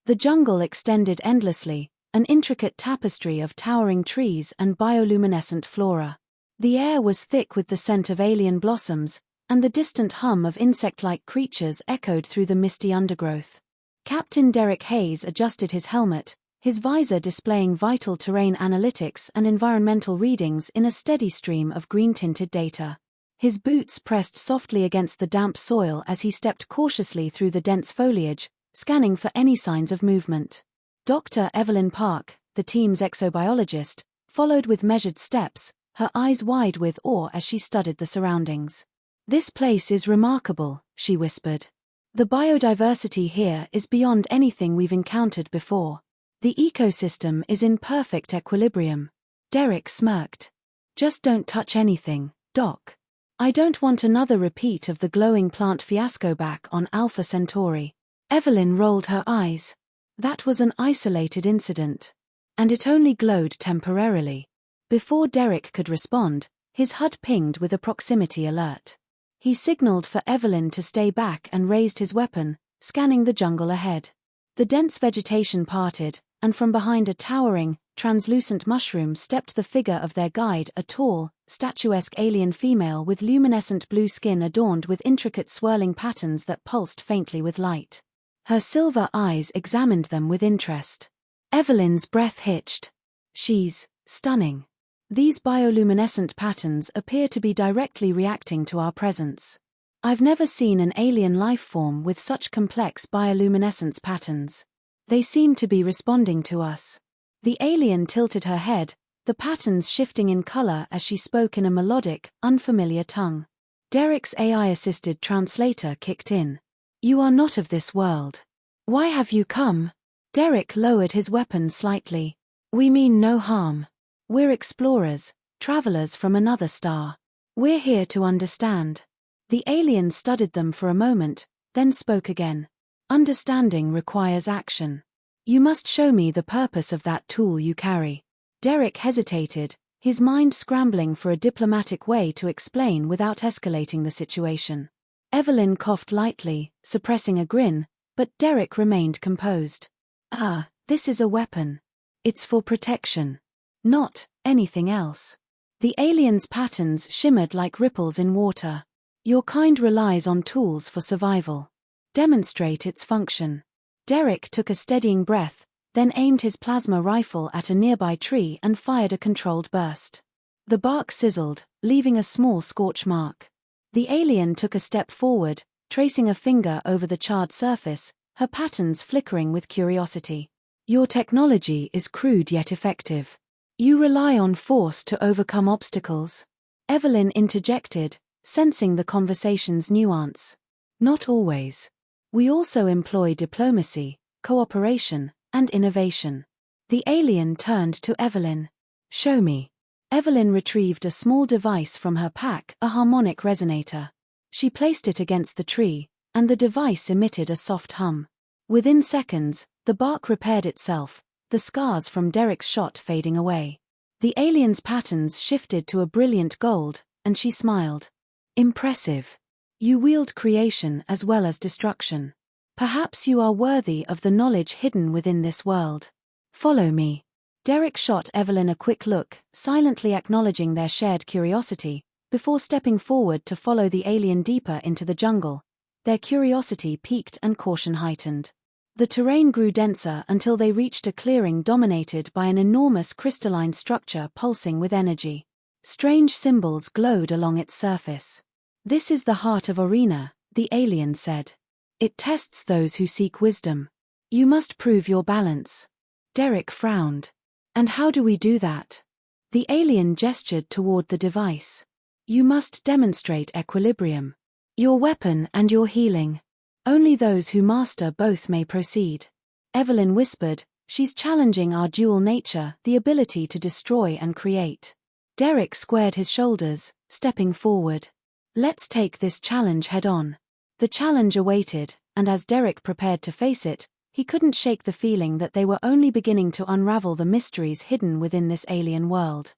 The jungle extended endlessly, an intricate tapestry of towering trees and bioluminescent flora. The air was thick with the scent of alien blossoms, and the distant hum of insect-like creatures echoed through the misty undergrowth. Captain Derrick Hayes adjusted his helmet, his visor displaying vital terrain analytics and environmental readings in a steady stream of green-tinted data. His boots pressed softly against the damp soil as he stepped cautiously through the dense foliage, scanning for any signs of movement. Dr. Evelyn Park, the team's exobiologist, followed with measured steps, her eyes wide with awe as she studied the surroundings. "This place is remarkable," she whispered. "The biodiversity here is beyond anything we've encountered before. The ecosystem is in perfect equilibrium." Derrick smirked. "Just don't touch anything, Doc. I don't want another repeat of the glowing plant fiasco back on Alpha Centauri." Evelyn rolled her eyes. That was an isolated incident. And it only glowed temporarily. Before Derrick could respond, his HUD pinged with a proximity alert. He signaled for Evelyn to stay back and raised his weapon, scanning the jungle ahead. The dense vegetation parted, and from behind a towering, translucent mushroom stepped the figure of their guide, a tall, statuesque alien female with luminescent blue skin adorned with intricate swirling patterns that pulsed faintly with light. Her silver eyes examined them with interest. Evelyn's breath hitched. "She's stunning. These bioluminescent patterns appear to be directly reacting to our presence. I've never seen an alien life form with such complex bioluminescence patterns. They seem to be responding to us." The alien tilted her head, the patterns shifting in color as she spoke in a melodic, unfamiliar tongue. Derrick's AI-assisted translator kicked in. "You are not of this world. Why have you come?" Derrick lowered his weapon slightly. "We mean no harm. We're explorers, travelers from another star. We're here to understand." The alien studied them for a moment, then spoke again. "Understanding requires action. You must show me the purpose of that tool you carry." Derrick hesitated, his mind scrambling for a diplomatic way to explain without escalating the situation. Evelyn coughed lightly, suppressing a grin, but Derrick remained composed. This is a weapon. It's for protection. Not anything else." The alien's patterns shimmered like ripples in water. "Your kind relies on tools for survival. Demonstrate its function." Derrick took a steadying breath, then aimed his plasma rifle at a nearby tree and fired a controlled burst. The bark sizzled, leaving a small scorch mark. The alien took a step forward, tracing a finger over the charred surface, her patterns flickering with curiosity. "Your technology is crude yet effective. You rely on force to overcome obstacles." Evelyn interjected, sensing the conversation's nuance. "Not always. We also employ diplomacy, cooperation, and innovation." The alien turned to Evelyn. "Show me." Evelyn retrieved a small device from her pack, a harmonic resonator. She placed it against the tree, and the device emitted a soft hum. Within seconds, the bark repaired itself, the scars from Derrick's shot fading away. The alien's patterns shifted to a brilliant gold, and she smiled. "Impressive. You wield creation as well as destruction. Perhaps you are worthy of the knowledge hidden within this world. Follow me." Derrick shot Evelyn a quick look, silently acknowledging their shared curiosity, before stepping forward to follow the alien deeper into the jungle. Their curiosity piqued and caution heightened. The terrain grew denser until they reached a clearing dominated by an enormous crystalline structure pulsing with energy. Strange symbols glowed along its surface. "This is the Heart of Oryna," the alien said. "It tests those who seek wisdom. You must prove your balance." Derrick frowned. "And how do we do that?" The alien gestured toward the device. "You must demonstrate equilibrium. Your weapon and your healing. Only those who master both may proceed." Evelyn whispered, "She's challenging our dual nature, the ability to destroy and create." Derrick squared his shoulders, stepping forward. "Let's take this challenge head-on." The challenge awaited, and as Derrick prepared to face it, he couldn't shake the feeling that they were only beginning to unravel the mysteries hidden within this alien world.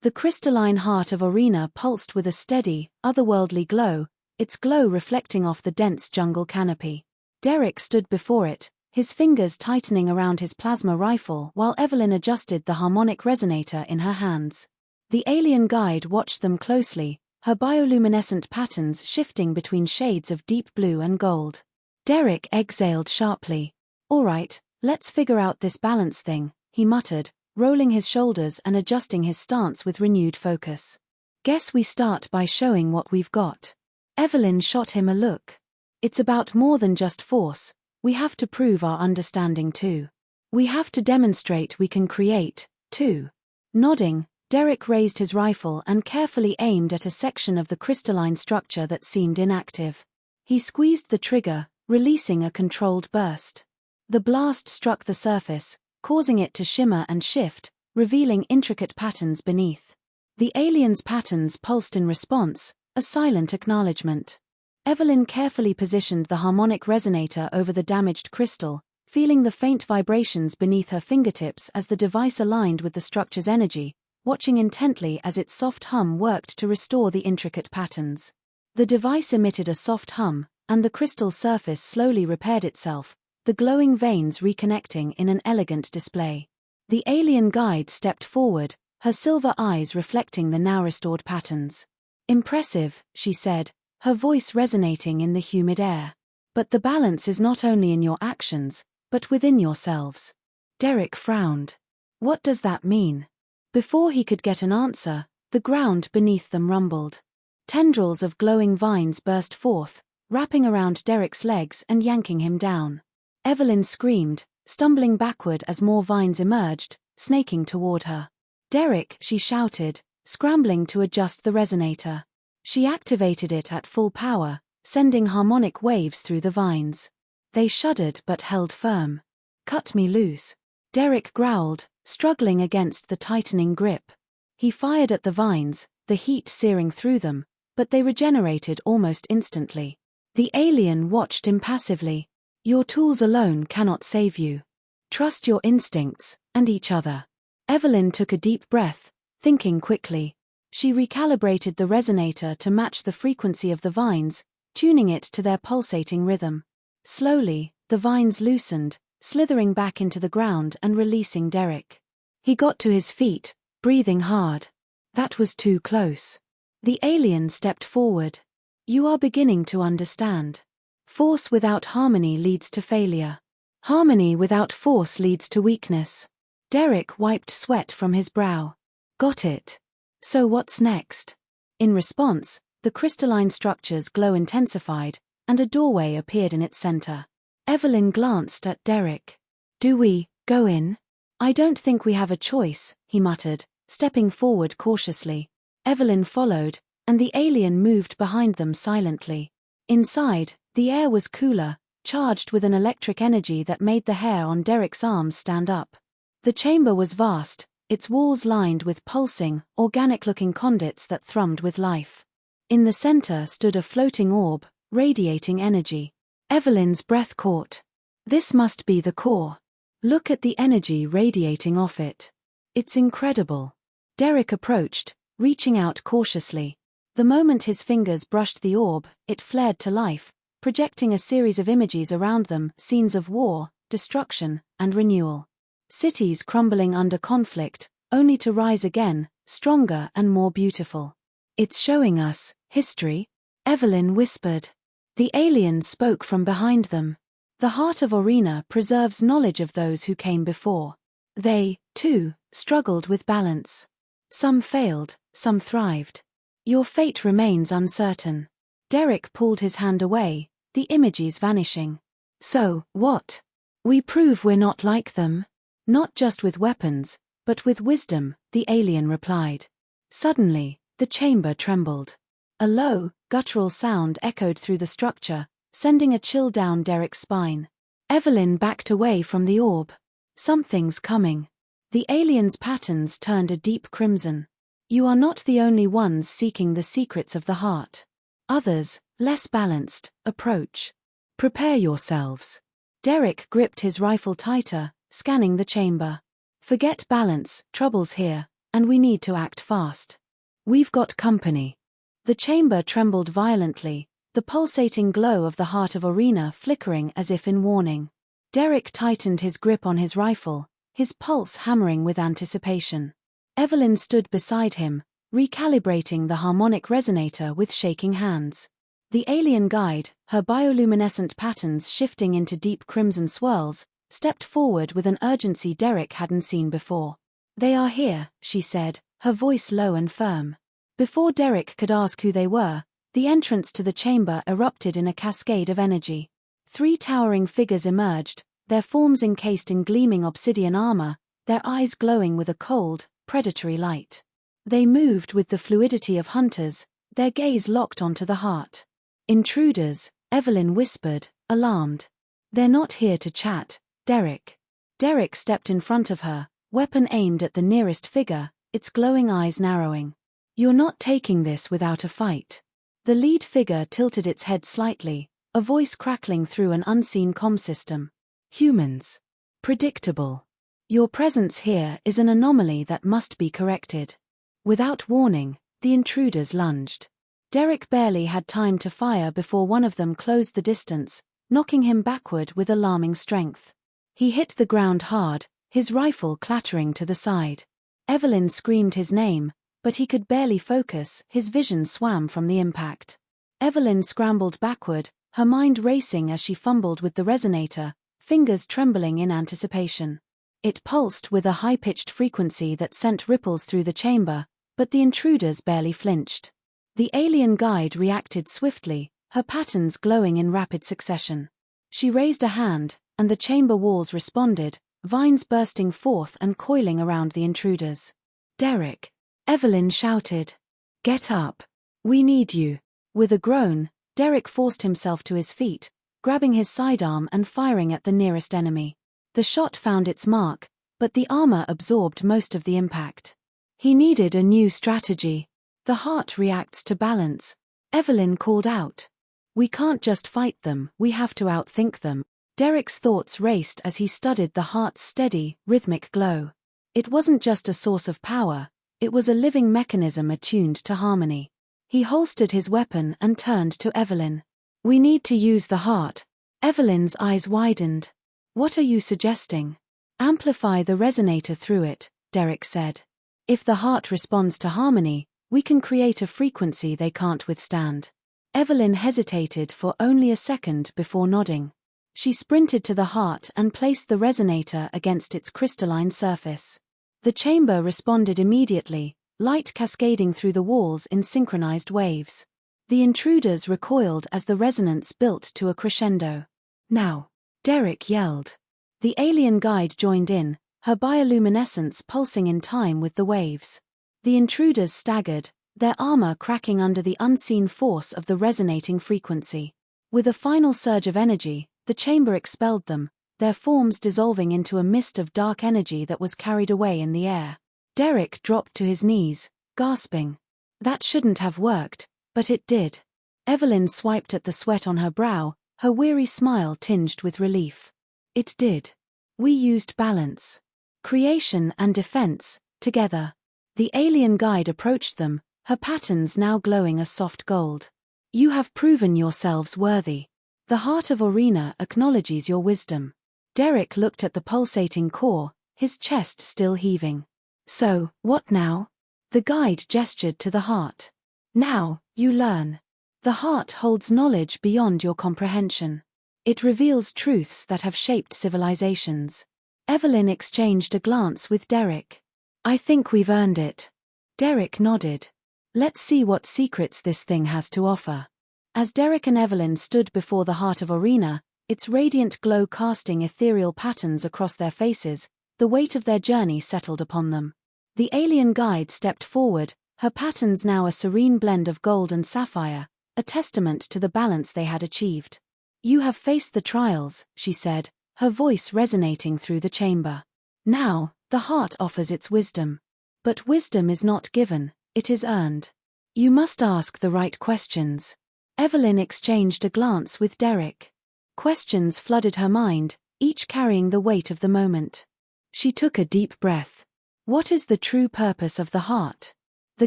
The crystalline Heart of Oryna pulsed with a steady, otherworldly glow, its glow reflecting off the dense jungle canopy. Derrick stood before it, his fingers tightening around his plasma rifle while Evelyn adjusted the harmonic resonator in her hands. The alien guide watched them closely, her bioluminescent patterns shifting between shades of deep blue and gold. Derrick exhaled sharply. "All right, let's figure out this balance thing," he muttered, rolling his shoulders and adjusting his stance with renewed focus. "Guess we start by showing what we've got." Evelyn shot him a look. "It's about more than just force. We have to prove our understanding too. We have to demonstrate we can create, too." Nodding, Derrick raised his rifle and carefully aimed at a section of the crystalline structure that seemed inactive. He squeezed the trigger, releasing a controlled burst. The blast struck the surface, causing it to shimmer and shift, revealing intricate patterns beneath. The alien's patterns pulsed in response, a silent acknowledgement. Evelyn carefully positioned the harmonic resonator over the damaged crystal, feeling the faint vibrations beneath her fingertips as the device aligned with the structure's energy, watching intently as its soft hum worked to restore the intricate patterns. The device emitted a soft hum, and the crystal surface slowly repaired itself, the glowing veins reconnecting in an elegant display. The alien guide stepped forward, her silver eyes reflecting the now restored patterns. "Impressive," she said, her voice resonating in the humid air. "But the balance is not only in your actions, but within yourselves." Derrick frowned. "What does that mean?" Before he could get an answer, the ground beneath them rumbled. Tendrils of glowing vines burst forth, wrapping around Derrick's legs and yanking him down. Evelyn screamed, stumbling backward as more vines emerged, snaking toward her. "Derrick," she shouted, scrambling to adjust the resonator. She activated it at full power, sending harmonic waves through the vines. They shuddered but held firm. "Cut me loose," Derrick growled, struggling against the tightening grip. He fired at the vines, the heat searing through them, but they regenerated almost instantly. The alien watched impassively. "Your tools alone cannot save you. Trust your instincts, and each other." Evelyn took a deep breath, thinking quickly. She recalibrated the resonator to match the frequency of the vines, tuning it to their pulsating rhythm. Slowly, the vines loosened, slithering back into the ground and releasing Derrick. He got to his feet, breathing hard. That was too close. The alien stepped forward. "You are beginning to understand. Force without harmony leads to failure. Harmony without force leads to weakness." Derrick wiped sweat from his brow. "Got it. So what's next?" In response, the crystalline structure's glow intensified, and a doorway appeared in its center. Evelyn glanced at Derrick. "Do we go in?" "I don't think we have a choice," he muttered, stepping forward cautiously. Evelyn followed, and the alien moved behind them silently. Inside, the air was cooler, charged with an electric energy that made the hair on Derrick's arms stand up. The chamber was vast, its walls lined with pulsing, organic-looking conduits that thrummed with life. In the center stood a floating orb, radiating energy. Evelyn's breath caught. "This must be the core. Look at the energy radiating off it. It's incredible." Derrick approached, reaching out cautiously. The moment his fingers brushed the orb, it flared to life, projecting a series of images around them, scenes of war, destruction, and renewal. Cities crumbling under conflict, only to rise again, stronger and more beautiful. "It's showing us history," Evelyn whispered. The alien spoke from behind them. "The Heart of Oryna preserves knowledge of those who came before. They, too, struggled with balance. Some failed, some thrived. Your fate remains uncertain." Derrick pulled his hand away, the images vanishing. "So, what? We prove we're not like them. Not just with weapons, but with wisdom," the alien replied. Suddenly, the chamber trembled. A low, guttural sound echoed through the structure, sending a chill down Derrick's spine. Evelyn backed away from the orb. "Something's coming." The alien's patterns turned a deep crimson. "You are not the only ones seeking the secrets of the heart. Others, less balanced, approach. Prepare yourselves." Derrick gripped his rifle tighter, scanning the chamber. "Forget balance, trouble's here, and we need to act fast. We've got company." The chamber trembled violently, the pulsating glow of the Heart of Oryna flickering as if in warning. Derrick tightened his grip on his rifle, his pulse hammering with anticipation. Evelyn stood beside him, recalibrating the harmonic resonator with shaking hands. The alien guide, her bioluminescent patterns shifting into deep crimson swirls, stepped forward with an urgency Derrick hadn't seen before. "They are here," she said, her voice low and firm. Before Derrick could ask who they were, the entrance to the chamber erupted in a cascade of energy. 3 towering figures emerged, their forms encased in gleaming obsidian armor, their eyes glowing with a cold, predatory light. They moved with the fluidity of hunters, their gaze locked onto the heart. "Intruders," Evelyn whispered, alarmed. "They're not here to chat, Derrick." Derrick stepped in front of her, weapon aimed at the nearest figure, its glowing eyes narrowing. "You're not taking this without a fight." The lead figure tilted its head slightly, a voice crackling through an unseen comm system. "Humans. Predictable. Your presence here is an anomaly that must be corrected." Without warning, the intruders lunged. Derrick barely had time to fire before one of them closed the distance, knocking him backward with alarming strength. He hit the ground hard, his rifle clattering to the side. Evelyn screamed his name, but he could barely focus, his vision swam from the impact. Evelyn scrambled backward, her mind racing as she fumbled with the resonator, fingers trembling in anticipation. It pulsed with a high-pitched frequency that sent ripples through the chamber, but the intruders barely flinched. The alien guide reacted swiftly, her patterns glowing in rapid succession. She raised a hand, and the chamber walls responded, vines bursting forth and coiling around the intruders. "Derrick!" Evelyn shouted. "Get up. We need you." With a groan, Derrick forced himself to his feet, grabbing his sidearm and firing at the nearest enemy. The shot found its mark, but the armor absorbed most of the impact. He needed a new strategy. "The heart reacts to balance," Evelyn called out. "We can't just fight them, we have to outthink them." Derrick's thoughts raced as he studied the heart's steady, rhythmic glow. It wasn't just a source of power, it was a living mechanism attuned to harmony. He holstered his weapon and turned to Evelyn. "We need to use the heart." Evelyn's eyes widened. "What are you suggesting?" "Amplify the resonator through it," Derrick said. "If the heart responds to harmony, we can create a frequency they can't withstand." Evelyn hesitated for only a second before nodding. She sprinted to the heart and placed the resonator against its crystalline surface. The chamber responded immediately, light cascading through the walls in synchronized waves. The intruders recoiled as the resonance built to a crescendo. "Now!" Derrick yelled. The alien guide joined in, her bioluminescence pulsing in time with the waves. The intruders staggered, their armor cracking under the unseen force of the resonating frequency. With a final surge of energy, the chamber expelled them, their forms dissolving into a mist of dark energy that was carried away in the air. Derrick dropped to his knees, gasping. That shouldn't have worked, but it did. Evelyn swiped at the sweat on her brow, her weary smile tinged with relief. "It did. We used balance. Creation and defense, together." The alien guide approached them, her patterns now glowing a soft gold. "You have proven yourselves worthy. The Heart of Oryna acknowledges your wisdom." Derrick looked at the pulsating core, his chest still heaving. "So, what now?" The guide gestured to the heart. "Now, you learn. The heart holds knowledge beyond your comprehension. It reveals truths that have shaped civilizations." Evelyn exchanged a glance with Derrick. "I think we've earned it." Derrick nodded. "Let's see what secrets this thing has to offer." As Derrick and Evelyn stood before the Heart of Oryna, its radiant glow casting ethereal patterns across their faces, the weight of their journey settled upon them. The alien guide stepped forward, her patterns now a serene blend of gold and sapphire, a testament to the balance they had achieved. "You have faced the trials," she said, her voice resonating through the chamber. "Now, the heart offers its wisdom. But wisdom is not given, it is earned. You must ask the right questions." Evelyn exchanged a glance with Derrick. Questions flooded her mind, each carrying the weight of the moment. She took a deep breath. What is the true purpose of the heart? The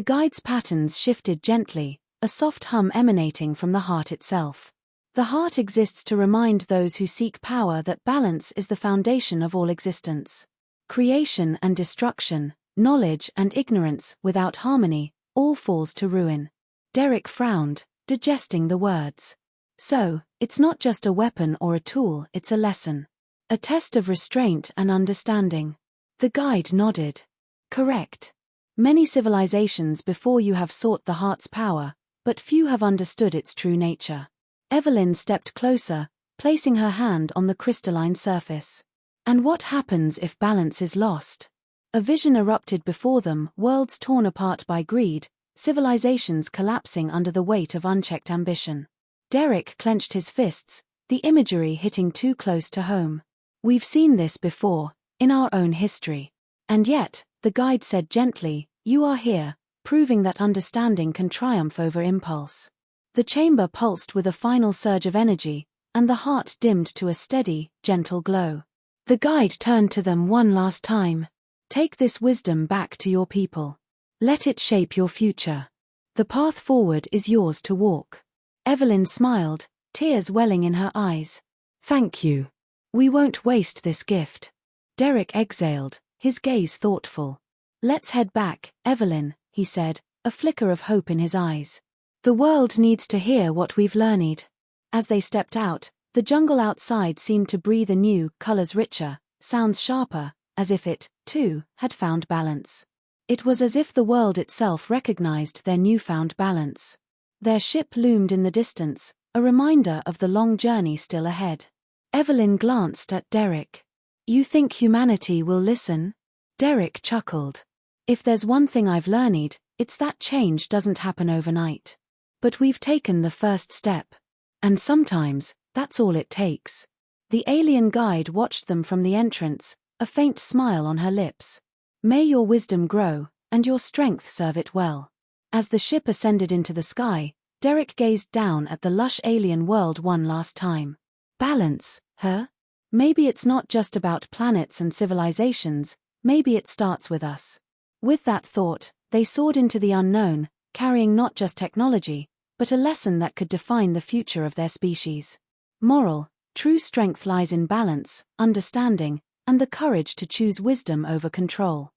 guide's patterns shifted gently, a soft hum emanating from the heart itself. The heart exists to remind those who seek power that balance is the foundation of all existence. Creation and destruction, knowledge and ignorance, without harmony, all falls to ruin. Derrick frowned, digesting the words. So, it's not just a weapon or a tool, it's a lesson. A test of restraint and understanding. The guide nodded. Correct. Many civilizations before you have sought the heart's power, but few have understood its true nature. Evelyn stepped closer, placing her hand on the crystalline surface. And what happens if balance is lost? A vision erupted before them, worlds torn apart by greed, civilizations collapsing under the weight of unchecked ambition. Derrick clenched his fists, the imagery hitting too close to home. We've seen this before, in our own history. And yet, the guide said gently, you are here, proving that understanding can triumph over impulse. The chamber pulsed with a final surge of energy, and the heart dimmed to a steady, gentle glow. The guide turned to them one last time. Take this wisdom back to your people. Let it shape your future. The path forward is yours to walk. Evelyn smiled, tears welling in her eyes. Thank you. We won't waste this gift. Derrick exhaled, his gaze thoughtful. Let's head back, Evelyn, he said, a flicker of hope in his eyes. The world needs to hear what we've learned. As they stepped out, the jungle outside seemed to breathe anew, colors richer, sounds sharper, as if it, too, had found balance. It was as if the world itself recognized their newfound balance. Their ship loomed in the distance, a reminder of the long journey still ahead. Evelyn glanced at Derrick. You think humanity will listen? Derrick chuckled. If there's one thing I've learned, it's that change doesn't happen overnight. But we've taken the first step. And sometimes, that's all it takes. The alien guide watched them from the entrance, a faint smile on her lips. May your wisdom grow, and your strength serve it well. As the ship ascended into the sky, Derrick gazed down at the lush alien world one last time. Balance, huh? Maybe it's not just about planets and civilizations, maybe it starts with us. With that thought, they soared into the unknown, carrying not just technology, but a lesson that could define the future of their species. Moral, true strength lies in balance, understanding, and the courage to choose wisdom over control.